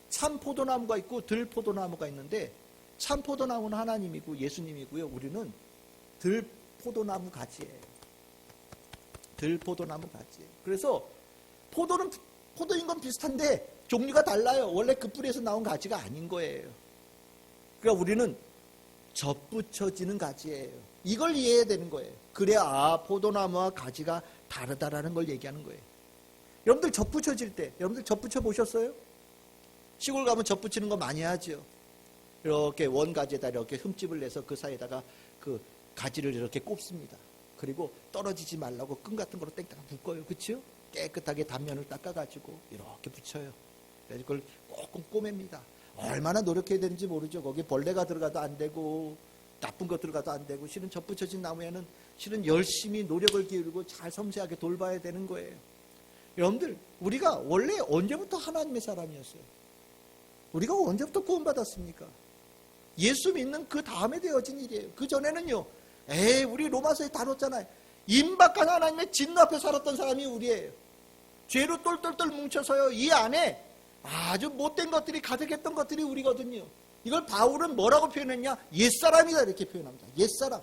[SPEAKER 1] 참 포도나무가 있고 들 포도나무가 있는데, 참 포도나무는 하나님이고 예수님이고요. 우리는 들 포도나무 가지예요. 들 포도나무 가지예요. 그래서 포도인 건 비슷한데 종류가 달라요. 원래 그 뿌리에서 나온 가지가 아닌 거예요. 그러니까 우리는 접붙여지는 가지예요. 이걸 이해해야 되는 거예요. 그래야 포도나무와 가지가 다르다라는 걸 얘기하는 거예요. 여러분들 접붙여질 때, 여러분들 접붙여 보셨어요? 시골 가면 접붙이는 거 많이 하죠. 이렇게 원가지에다 이렇게 흠집을 내서 그 사이에다가 그 가지를 이렇게 꼽습니다. 그리고 떨어지지 말라고 끈 같은 거로 땡땡 묶어요. 그렇죠? 깨끗하게 단면을 닦아가지고 이렇게 붙여요. 그래서 그걸 꼭 꼬맵니다. 얼마나 노력해야 되는지 모르죠. 거기 벌레가 들어가도 안 되고 나쁜 것 들어가도 안 되고, 실은 접붙여진 나무에는 실은 열심히 노력을 기울이고 잘 섬세하게 돌봐야 되는 거예요. 여러분들, 우리가 원래 언제부터 하나님의 사람이었어요? 우리가 언제부터 구원받았습니까? 예수 믿는 그 다음에 되어진 일이에요. 그 전에는요, 우리 로마서에 다뤘잖아요. 임박한 하나님의 진노 앞에 살았던 사람이 우리예요. 죄로 똘똘똘 뭉쳐서요, 이 안에 아주 못된 것들이 가득했던 것들이 우리거든요. 이걸 바울은 뭐라고 표현했냐? 옛사람이다 이렇게 표현합니다. 옛사람.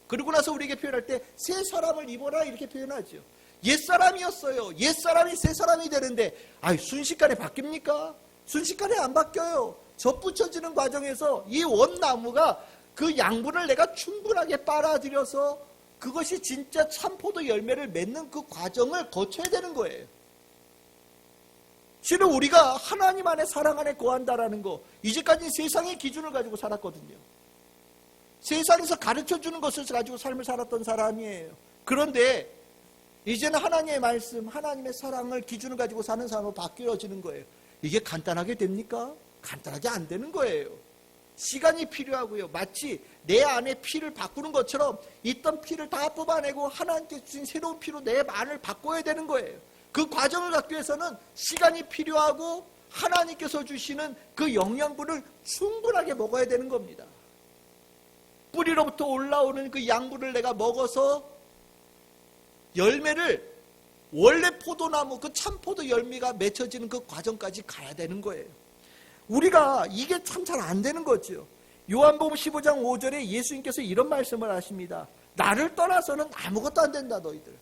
[SPEAKER 1] 그러고 나서 우리에게 표현할 때 새 사람을 입어라 이렇게 표현하죠. 옛사람이었어요. 옛사람이 새 사람이 되는데 순식간에 바뀝니까? 순식간에 안 바뀌어요. 접붙여지는 과정에서 이 원나무가 그 양분을 내가 충분하게 빨아들여서 그것이 진짜 참포도 열매를 맺는 그 과정을 거쳐야 되는 거예요. 실은 우리가 하나님 안에 사랑 안에 거한다라는 거, 이제까지 세상의 기준을 가지고 살았거든요. 세상에서 가르쳐주는 것을 가지고 삶을 살았던 사람이에요. 그런데 이제는 하나님의 말씀, 하나님의 사랑을 기준을 가지고 사는 사람으로 바뀌어지는 거예요. 이게 간단하게 됩니까? 간단하게 안 되는 거예요. 시간이 필요하고요. 마치 내 안에 피를 바꾸는 것처럼 있던 피를 다 뽑아내고 하나님께 주신 새로운 피로 내 안을 바꿔야 되는 거예요. 그 과정을 갖기 위해서는 시간이 필요하고 하나님께서 주시는 그 영양분을 충분하게 먹어야 되는 겁니다. 뿌리로부터 올라오는 그 양분을 내가 먹어서 열매를, 원래 포도나무 그 참포도 열매가 맺혀지는 그 과정까지 가야 되는 거예요. 우리가 이게 참 잘 안 되는 거죠. 요한복음 15장 5절에 예수님께서 이런 말씀을 하십니다. 나를 떠나서는 아무것도 안 된다 너희들.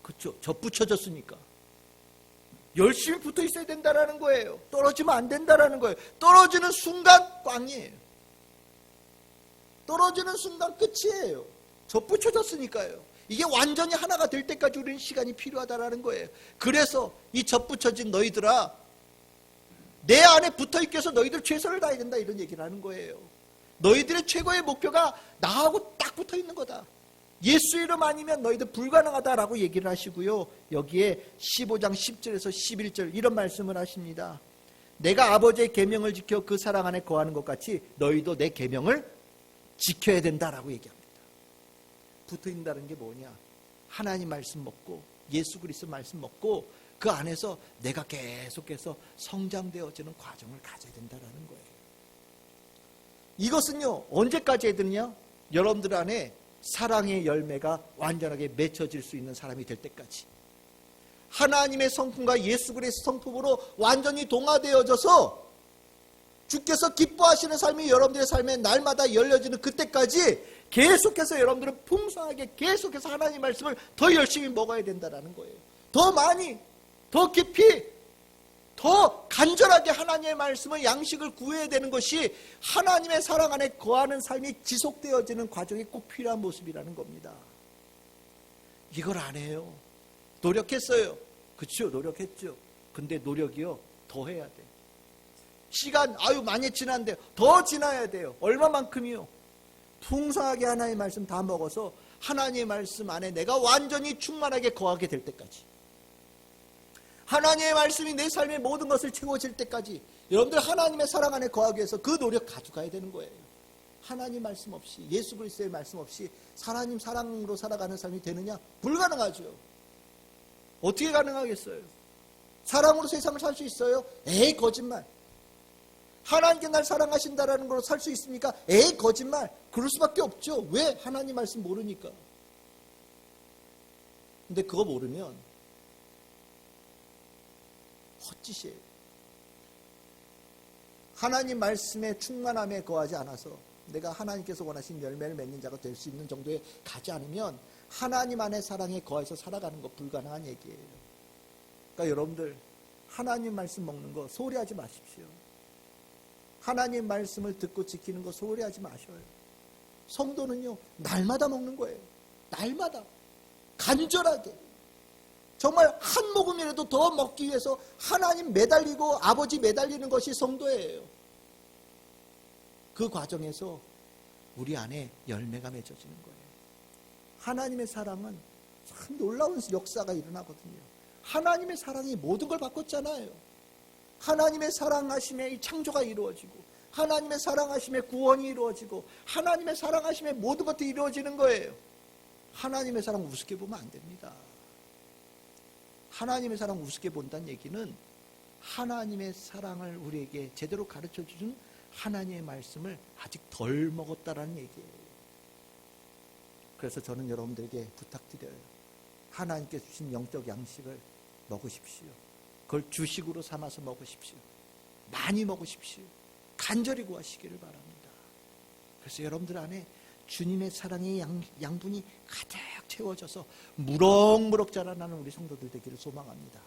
[SPEAKER 1] 그렇죠. 접붙여졌으니까 열심히 붙어 있어야 된다라는 거예요. 떨어지면 안 된다라는 거예요. 떨어지는 순간 꽝이에요. 떨어지는 순간 끝이에요. 접붙여졌으니까요. 이게 완전히 하나가 될 때까지 우리는 시간이 필요하다라는 거예요. 그래서 이 접붙여진 너희들아, 내 안에 붙어있기 위해서 너희들 최선을 다해야 된다 이런 얘기를 하는 거예요. 너희들의 최고의 목표가 나하고 딱 붙어있는 거다. 예수 이름 아니면 너희들 불가능하다라고 얘기를 하시고요. 여기에 15장 10절에서 11절 이런 말씀을 하십니다. 내가 아버지의 계명을 지켜 그 사랑 안에 거하는 것 같이 너희도 내 계명을 지켜야 된다라고 얘기합니다. 붙어있다는 게 뭐냐? 하나님 말씀 먹고 예수 그리스도 말씀 먹고 그 안에서 내가 계속해서 성장되어지는 과정을 가져야 된다는 거예요. 이것은요, 언제까지 해야 되느냐? 여러분들 안에 사랑의 열매가 완전하게 맺혀질 수 있는 사람이 될 때까지. 하나님의 성품과 예수 그리스도의 성품으로 완전히 동화되어져서 주께서 기뻐하시는 삶이 여러분들의 삶에 날마다 열려지는 그때까지 계속해서 여러분들은 풍성하게 계속해서 하나님의 말씀을 더 열심히 먹어야 된다는 거예요. 더 많이, 더 깊이, 더 간절하게 하나님의 말씀을 양식을 구해야 되는 것이 하나님의 사랑 안에 거하는 삶이 지속되어지는 과정이 꼭 필요한 모습이라는 겁니다. 이걸 안 해요. 노력했어요. 그렇죠, 노력했죠. 근데 노력이요, 더 해야 돼. 시간 많이 지났는데 더 지나야 돼요. 얼마만큼이요? 풍성하게 하나님의 말씀 다 먹어서 하나님의 말씀 안에 내가 완전히 충만하게 거하게 될 때까지, 하나님의 말씀이 내 삶의 모든 것을 채워질 때까지 여러분들 하나님의 사랑 안에 거하기 위해서 그 노력 가져가야 되는 거예요. 하나님 말씀 없이, 예수 그리스도의 말씀 없이 하나님 사랑으로 살아가는 삶이 되느냐? 불가능하죠. 어떻게 가능하겠어요? 사랑으로 세상을 살 수 있어요? 에이, 거짓말. 하나님께 날 사랑하신다라는 걸로 살 수 있습니까? 에이, 거짓말. 그럴 수밖에 없죠. 왜? 하나님 말씀 모르니까. 근데 그거 모르면 헛짓이에요. 하나님 말씀의 충만함에 거하지 않아서 내가 하나님께서 원하신 열매를 맺는 자가 될 수 있는 정도에 가지 않으면 하나님 안의 사랑에 거해서 살아가는 거 불가능한 얘기예요. 그러니까 여러분들 하나님 말씀 먹는 거 소홀히 하지 마십시오. 하나님 말씀을 듣고 지키는 거 소홀히 하지 마셔요. 성도는요, 날마다 먹는 거예요. 날마다 간절하게 정말 한 모금이라도 더 먹기 위해서 하나님 매달리고 아버지 매달리는 것이 성도예요. 그 과정에서 우리 안에 열매가 맺어지는 거예요. 하나님의 사랑은 참 놀라운 역사가 일어나거든요. 하나님의 사랑이 모든 걸 바꿨잖아요. 하나님의 사랑하심에 이 창조가 이루어지고, 하나님의 사랑하심에 구원이 이루어지고, 하나님의 사랑하심에 모든 것들이 이루어지는 거예요. 하나님의 사랑 우습게 보면 안 됩니다. 하나님의 사랑 우습게 본다는 얘기는 하나님의 사랑을 우리에게 제대로 가르쳐주는 하나님의 말씀을 아직 덜 먹었다라는 얘기예요. 그래서 저는 여러분들에게 부탁드려요. 하나님께 주신 영적 양식을 먹으십시오. 그걸 주식으로 삼아서 먹으십시오. 많이 먹으십시오. 간절히 구하시기를 바랍니다. 그래서 여러분들 안에 주님의 사랑의 양분이 가득 채워져서 무럭무럭 자라나는 우리 성도들 되기를 소망합니다.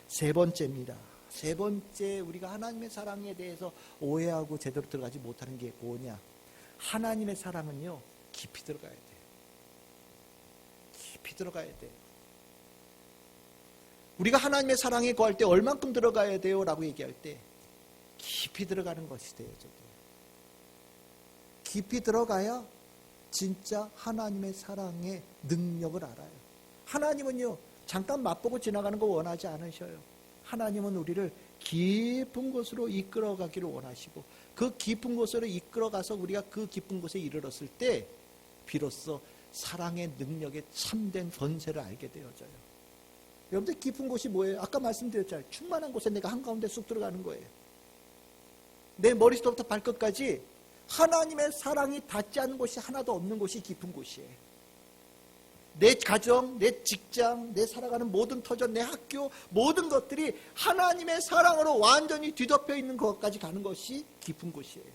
[SPEAKER 1] 세 번째입니다. 세 번째, 우리가 하나님의 사랑에 대해서 오해하고 제대로 들어가지 못하는 게 뭐냐? 하나님의 사랑은요, 깊이 들어가야 돼요. 깊이 들어가야 돼요. 우리가 하나님의 사랑에 거할 때 얼만큼 들어가야 돼요? 라고 얘기할 때 깊이 들어가는 것이 돼요. 깊이 들어가야 진짜 하나님의 사랑의 능력을 알아요. 하나님은요, 잠깐 맛보고 지나가는 거 원하지 않으셔요. 하나님은 우리를 깊은 곳으로 이끌어가기를 원하시고, 그 깊은 곳으로 이끌어가서 우리가 그 깊은 곳에 이르렀을 때 비로소 사랑의 능력의 참된 권세를 알게 되어져요. 여러분들 깊은 곳이 뭐예요? 아까 말씀드렸잖아요. 충만한 곳에 내가 한가운데 쑥 들어가는 거예요. 내 머리부터 발끝까지 하나님의 사랑이 닿지 않는 곳이 하나도 없는 곳이 깊은 곳이에요. 내 가정, 내 직장, 내 살아가는 모든 터전, 내 학교, 모든 것들이 하나님의 사랑으로 완전히 뒤덮여 있는 것까지 가는 것이 깊은 곳이에요.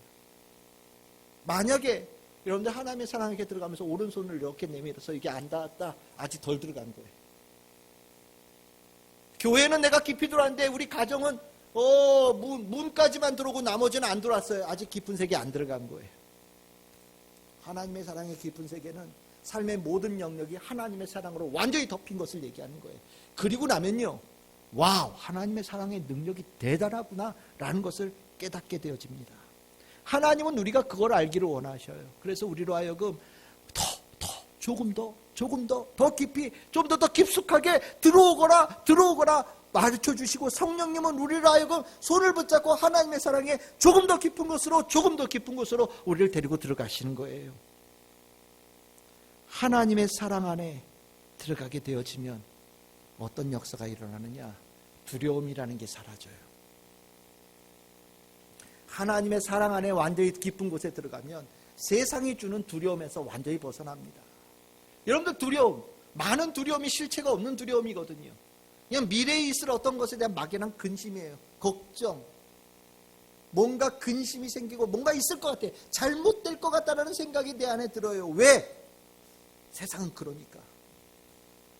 [SPEAKER 1] 만약에 여러분들 하나님의 사랑에 들어가면서 오른손을 이렇게 내밀어서 이게 안 닿았다, 아직 덜 들어간 거예요. 교회는 내가 깊이 들어왔는데 우리 가정은 문까지만 들어오고 나머지는 안 들어왔어요. 아직 깊은 세계 안 들어간 거예요. 하나님의 사랑의 깊은 세계는 삶의 모든 영역이 하나님의 사랑으로 완전히 덮인 것을 얘기하는 거예요. 그리고 나면요, 와우, 하나님의 사랑의 능력이 대단하구나 라는 것을 깨닫게 되어집니다. 하나님은 우리가 그걸 알기를 원하셔요. 그래서 우리로 하여금 조금 더 깊이, 좀 더 kita 들어오거나 가르쳐 주시고, 성령님은 우리로 하여금 손을 붙잡고 하나님의 사랑에 조금 더 깊은 곳으로 우리를 데리고 들어가시는 거예요. 하나님의 사랑 안에 들어가게 되어지면 어떤 역사가 일어나느냐? 두려움이라는 게 사라져요. 하나님의 사랑 안에 완전히 깊은 곳에 들어가면 세상이 주는 두려움에서 완전히 벗어납니다. 여러분들 두려움, 많은 두려움이 실체가 없는 두려움이거든요. 그냥 미래에 있을 어떤 것에 대한 막연한 근심이에요. 걱정. 뭔가 근심이 생기고 뭔가 있을 것 같아. 잘못될 것 같다는 생각이 내 안에 들어요. 왜? 세상은 그러니까.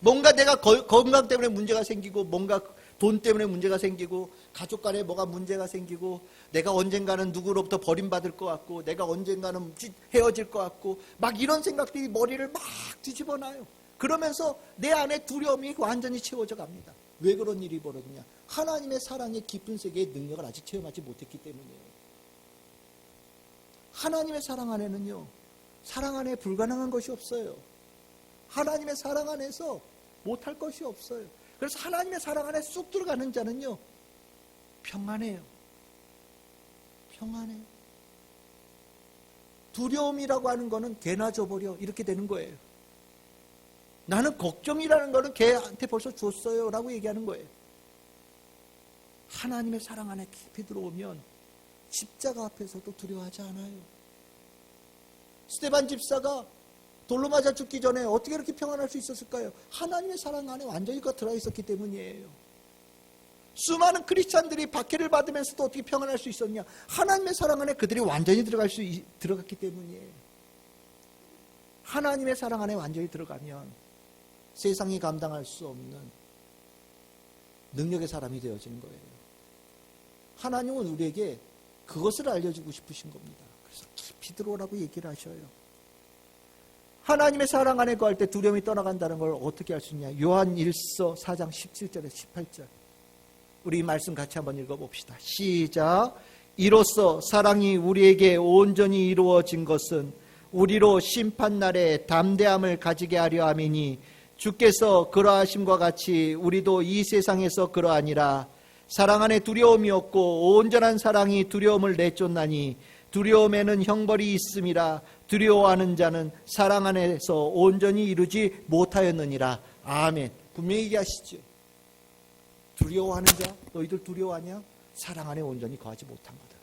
[SPEAKER 1] 뭔가 내가 건강 때문에 문제가 생기고, 뭔가 돈 때문에 문제가 생기고, 가족 간에 뭐가 문제가 생기고, 내가 언젠가는 누구로부터 버림받을 것 같고, 내가 언젠가는 헤어질 것 같고, 막 이런 생각들이 머리를 막 뒤집어놔요. 그러면서 내 안에 두려움이 완전히 채워져 갑니다. 왜 그런 일이 벌어지냐? 하나님의 사랑의 깊은 세계의 능력을 아직 체험하지 못했기 때문이에요. 하나님의 사랑 안에는요, 사랑 안에 불가능한 것이 없어요. 하나님의 사랑 안에서 못할 것이 없어요. 그래서 하나님의 사랑 안에 쑥 들어가는 자는요, 평안해요. 평안해요. 두려움이라고 하는 거는 개나 줘버려, 이렇게 되는 거예요. 나는 걱정이라는 거는 걔한테 벌써 줬어요 라고 얘기하는 거예요. 하나님의 사랑 안에 깊이 들어오면 십자가 앞에서도 두려워하지 않아요. 스데반 집사가 돌로 맞아 죽기 전에 어떻게 이렇게 평안할 수 있었을까요? 하나님의 사랑 안에 완전히 들어있었기 때문이에요. 수많은 크리스찬들이 박해를 받으면서도 어떻게 평안할 수 있었냐? 하나님의 사랑 안에 그들이 완전히 들어갔기 때문이에요. 하나님의 사랑 안에 완전히 들어가면 세상이 감당할 수 없는 능력의 사람이 되어지는 거예요. 하나님은 우리에게 그것을 알려주고 싶으신 겁니다. 그래서 깊이 들어오라고 얘기를 하셔요. 하나님의 사랑 안에 거할 때 두려움이 떠나간다는 걸 어떻게 할 수 있냐? 요한 1서 4장 17절에 18절. 우리 이 말씀 같이 한번 읽어봅시다. 시작. 이로써 사랑이 우리에게 온전히 이루어진 것은 우리로 심판날에 담대함을 가지게 하려 함이니 주께서 그러하심과 같이 우리도 이 세상에서 그러하니라. 사랑 안에 두려움이 없고 온전한 사랑이 두려움을 내쫓나니 두려움에는 형벌이 있음이라. 두려워하는 자는 사랑 안에서 온전히 이루지 못하였느니라. 아멘. 분명히 얘기하시죠. 두려워하는 자, 너희들 두려워하냐? 사랑 안에 온전히 거하지 못한 거다.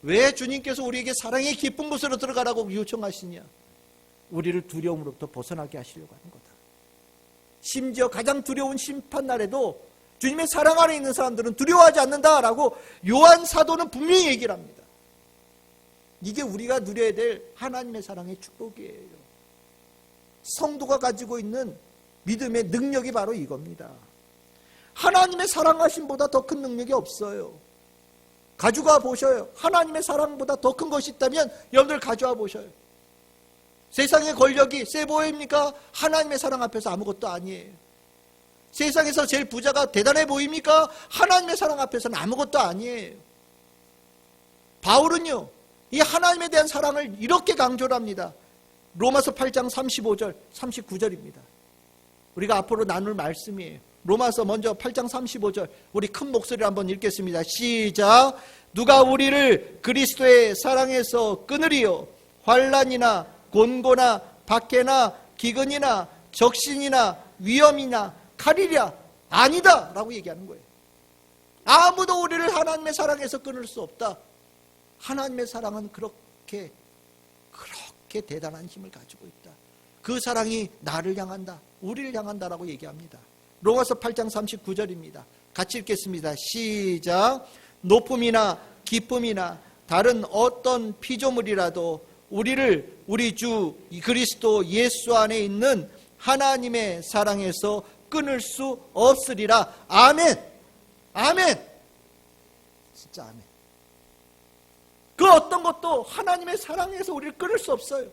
[SPEAKER 1] 왜 주님께서 우리에게 사랑의 깊은 곳으로 들어가라고 요청하시냐? 우리를 두려움으로부터 벗어나게 하시려고 하는 거다. 심지어 가장 두려운 심판날에도 주님의 사랑 안에 있는 사람들은 두려워하지 않는다라고 요한 사도는 분명히 얘기를 합니다. 이게 우리가 누려야 될 하나님의 사랑의 축복이에요. 성도가 가지고 있는 믿음의 능력이 바로 이겁니다. 하나님의 사랑하심보다 더 큰 능력이 없어요. 가져가 보셔요. 하나님의 사랑보다 더 큰 것이 있다면 여러분들 가져와 보셔요. 세상의 권력이 세 보입니까? 하나님의 사랑 앞에서 아무것도 아니에요. 세상에서 제일 부자가 대단해 보입니까? 하나님의 사랑 앞에서는 아무것도 아니에요. 바울은요, 이 하나님에 대한 사랑을 이렇게 강조를 합니다. 로마서 8장 35절, 39절입니다. 우리가 앞으로 나눌 말씀이에요. 로마서 먼저 8장 35절, 우리 큰 목소리로 한번 읽겠습니다. 시작. 누가 우리를 그리스도의 사랑에서 끊으리요? 환난이나 곤고나 박해나 기근이나 적신이나 위험이나 칼이랴? 아니다 라고 얘기하는 거예요. 아무도 우리를 하나님의 사랑에서 끊을 수 없다. 하나님의 사랑은 그렇게 대단한 힘을 가지고 있다. 그 사랑이 나를 향한다, 우리를 향한다라고 얘기합니다. 로마서 8장 39절입니다. 같이 읽겠습니다. 시작. 높음이나 기쁨이나 다른 어떤 피조물이라도 우리를 우리 주 그리스도 예수 안에 있는 하나님의 사랑에서 끊을 수 없으리라. 아멘. 아멘. 진짜 아멘. 그 어떤 것도 하나님의 사랑에서 우리를 끊을 수 없어요.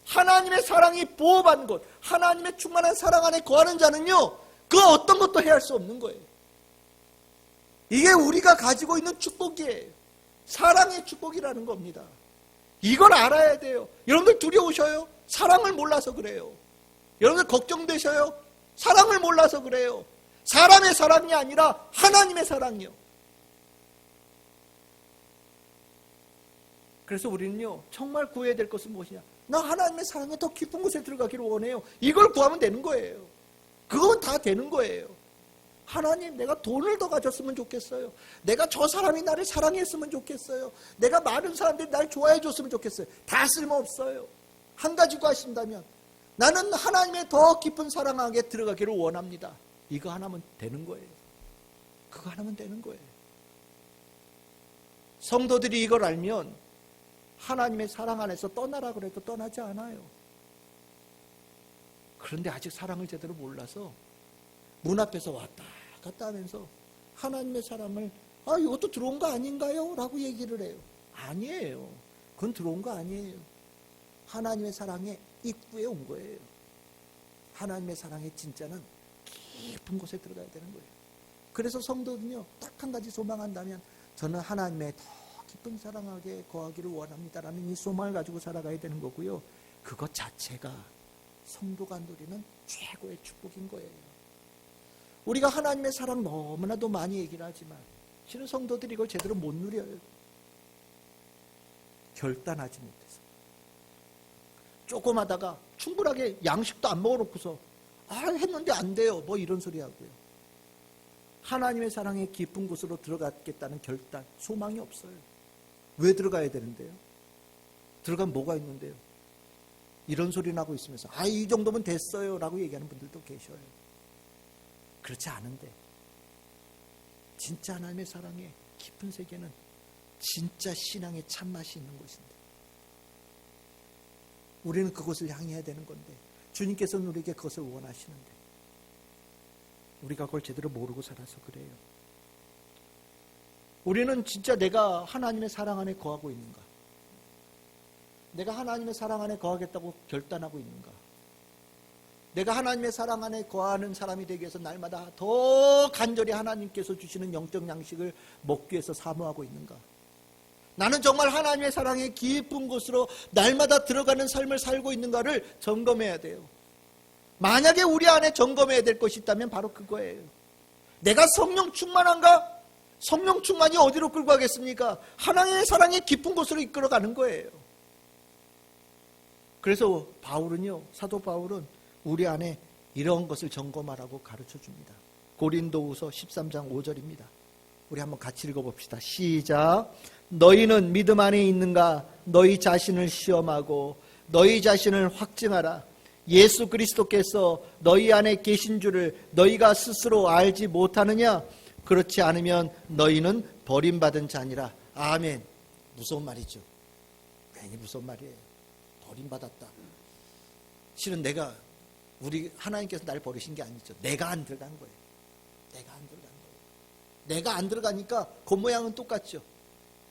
[SPEAKER 1] 하나님의 사랑이 보호받는 것, 하나님의 충만한 사랑 안에 거하는 자는요, 그 어떤 것도 해할 수 없는 거예요. 이게 우리가 가지고 있는 축복이에요. 사랑의 축복이라는 겁니다. 이걸 알아야 돼요. 여러분들 두려우셔요? 사랑을 몰라서 그래요. 여러분들 걱정되셔요? 사랑을 몰라서 그래요. 사람의 사랑이 아니라 하나님의 사랑이요. 그래서 우리는요, 정말 구해야 될 것은 무엇이냐? 나 하나님의 사랑에 더 깊은 곳에 들어가기를 원해요. 이걸 구하면 되는 거예요. 그건 다 되는 거예요. 하나님, 내가 돈을 더 가졌으면 좋겠어요. 내가 저 사람이 나를 사랑했으면 좋겠어요. 내가 많은 사람들이 날 좋아해 줬으면 좋겠어요. 다 쓸모없어요. 한 가지 구하신다면 나는 하나님의 더 깊은 사랑 안에 들어가기를 원합니다. 이거 하나면 되는 거예요. 그거 하나면 되는 거예요. 성도들이 이걸 알면 하나님의 사랑 안에서 떠나라 그래도 떠나지 않아요. 그런데 아직 사랑을 제대로 몰라서 문 앞에서 왔다 갔다 하면서 하나님의 사랑을 이것도 들어온 거 아닌가요? 라고 얘기를 해요. 아니에요. 그건 들어온 거 아니에요. 하나님의 사랑의 입구에 온 거예요. 하나님의 사랑의 진짜는 깊은 곳에 들어가야 되는 거예요. 그래서 성도는요, 딱 한 가지 소망한다면 저는 하나님의 더 깊은 사랑하게 거하기를 원합니다라는 이 소망을 가지고 살아가야 되는 거고요. 그것 자체가 성도가 누리는 최고의 축복인 거예요. 우리가 하나님의 사랑 너무나도 많이 얘기를 하지만 실은 성도들이 이걸 제대로 못 누려요. 결단하지 못해서. 조금 하다가 충분하게 양식도 안 먹어놓고서 했는데 안 돼요. 뭐 이런 소리 하고요. 하나님의 사랑의 깊은 곳으로 들어가겠다는 결단, 소망이 없어요. 왜 들어가야 되는데요? 들어가면 뭐가 있는데요? 이런 소리는 하고 있으면서 이 정도면 됐어요 라고 얘기하는 분들도 계셔요. 그렇지 않은데 진짜 하나님의 사랑의 깊은 세계는 진짜 신앙의 참맛이 있는 곳인데 우리는 그것을 향해야 되는 건데 주님께서는 우리에게 그것을 원하시는데 우리가 그걸 제대로 모르고 살아서 그래요. 우리는 진짜 내가 하나님의 사랑 안에 거하고 있는가? 내가 하나님의 사랑 안에 거하겠다고 결단하고 있는가? 내가 하나님의 사랑 안에 거하는 사람이 되기 위해서 날마다 더 간절히 하나님께서 주시는 영적 양식을 먹기 위해서 사모하고 있는가? 나는 정말 하나님의 사랑의 깊은 곳으로 날마다 들어가는 삶을 살고 있는가를 점검해야 돼요. 만약에 우리 안에 점검해야 될 것이 있다면 바로 그거예요. 내가 성령 충만한가? 성령 충만이 어디로 끌고 가겠습니까? 하나님의 사랑의 깊은 곳으로 이끌어가는 거예요. 그래서 사도 바울은 우리 안에 이런 것을 점검하라고 가르쳐 줍니다. 고린도후서 13장 5절입니다. 우리 한번 같이 읽어봅시다. 시작. 너희는 믿음 안에 있는가? 너희 자신을 시험하고 너희 자신을 확증하라. 예수 그리스도께서 너희 안에 계신 줄을 너희가 스스로 알지 못하느냐? 그렇지 않으면 너희는 버림받은 자니라. 아멘. 무서운 말이죠. 괜히 무서운 말이에요. 버림받았다. 실은 우리 하나님께서 날 버리신 게 아니죠. 내가 안 들어간 거예요. 내가 안 들어가니까 겉모양은 똑같죠.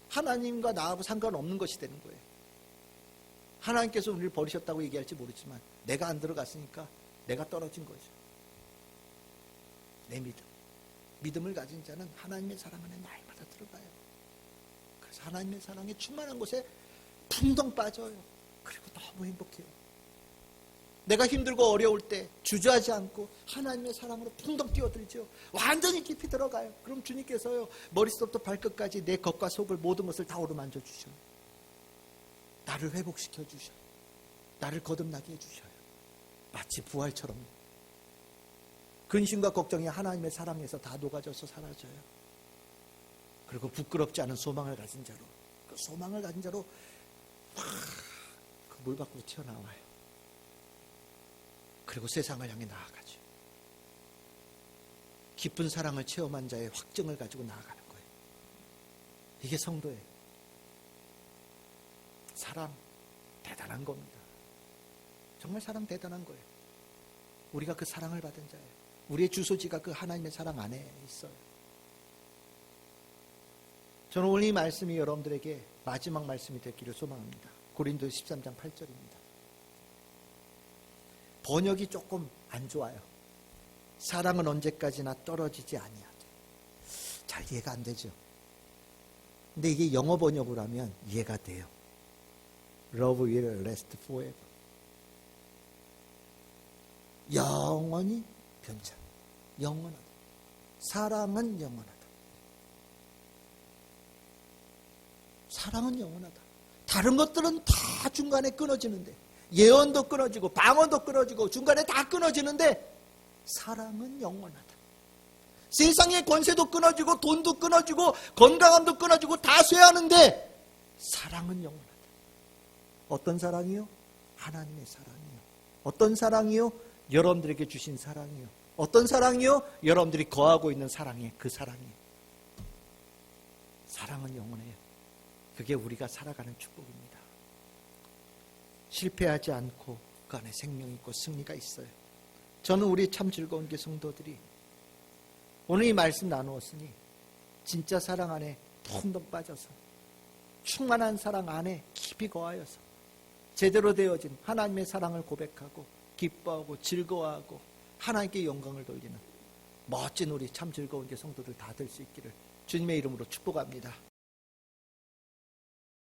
[SPEAKER 1] 하나님과 나하고 상관없는 것이 되는 거예요. 하나님께서 우리를 버리셨다고 얘기할지 모르지만 내가 안 들어갔으니까 내가 떨어진 거죠. 내 믿음을 가진 자는 하나님의 사랑 안에 날마다 들어가요. 그래서 하나님의 사랑에 충만한 곳에 풍덩 빠져요. 그리고 너무 행복해요. 내가 힘들고 어려울 때 주저하지 않고 하나님의 사랑으로 풍덩 뛰어들죠. 완전히 깊이 들어가요. 그럼 주님께서요, 머릿속부터 발끝까지 내 겉과 속을 모든 것을 다 어루만져 주셔요. 나를 회복시켜 주셔요. 나를 거듭나게 해주셔요. 마치 부활처럼. 근심과 걱정이 하나님의 사랑에서 다 녹아져서 사라져요. 그리고 부끄럽지 않은 소망을 가진 자로, 그 소망을 가진 자로 그 물 밖으로 튀어나와요. 그리고 세상을 향해 나아가죠. 깊은 사랑을 체험한 자의 확증을 가지고 나아가는 거예요. 이게 성도예요. 사랑 대단한 겁니다. 정말 사랑 대단한 거예요. 우리가 그 사랑을 받은 자예요. 우리의 주소지가 그 하나님의 사랑 안에 있어요. 저는 오늘 이 말씀이 여러분들에게 마지막 말씀이 되기를 소망합니다. 고린도 13장 8절입니다. 번역이 조금 안 좋아요. 사랑은 언제까지나 떨어지지 아니하되. 잘 이해가 안 되죠. 근데 이게 영어 번역으로 하면 이해가 돼요. Love will last forever. 영원히 변치 않는다. 영원하다. 사랑은 영원하다. 사랑은 영원하다. 다른 것들은 다 중간에 끊어지는데, 예언도 끊어지고 방언도 끊어지고 중간에 다 끊어지는데 사랑은 영원하다. 세상의 권세도 끊어지고 돈도 끊어지고 건강함도 끊어지고 다 쇠하는데 사랑은 영원하다. 어떤 사랑이요? 하나님의 사랑이요. 어떤 사랑이요? 여러분들에게 주신 사랑이요. 어떤 사랑이요? 여러분들이 거하고 있는 사랑이에요. 그 사랑이에요. 사랑은 영원해요. 그게 우리가 살아가는 축복입니다. 실패하지 않고 그 안에 생명이 있고 승리가 있어요. 저는 우리 참 즐거운 게 성도들이 오늘 이 말씀 나누었으니 진짜 사랑 안에 더 빠져서 충만한 사랑 안에 깊이 거하여서 제대로 되어진 하나님의 사랑을 고백하고 기뻐하고 즐거워하고 하나님께 영광을 돌리는 멋진 우리 참 즐거운 게 성도들 다 될 수 있기를 주님의 이름으로 축복합니다.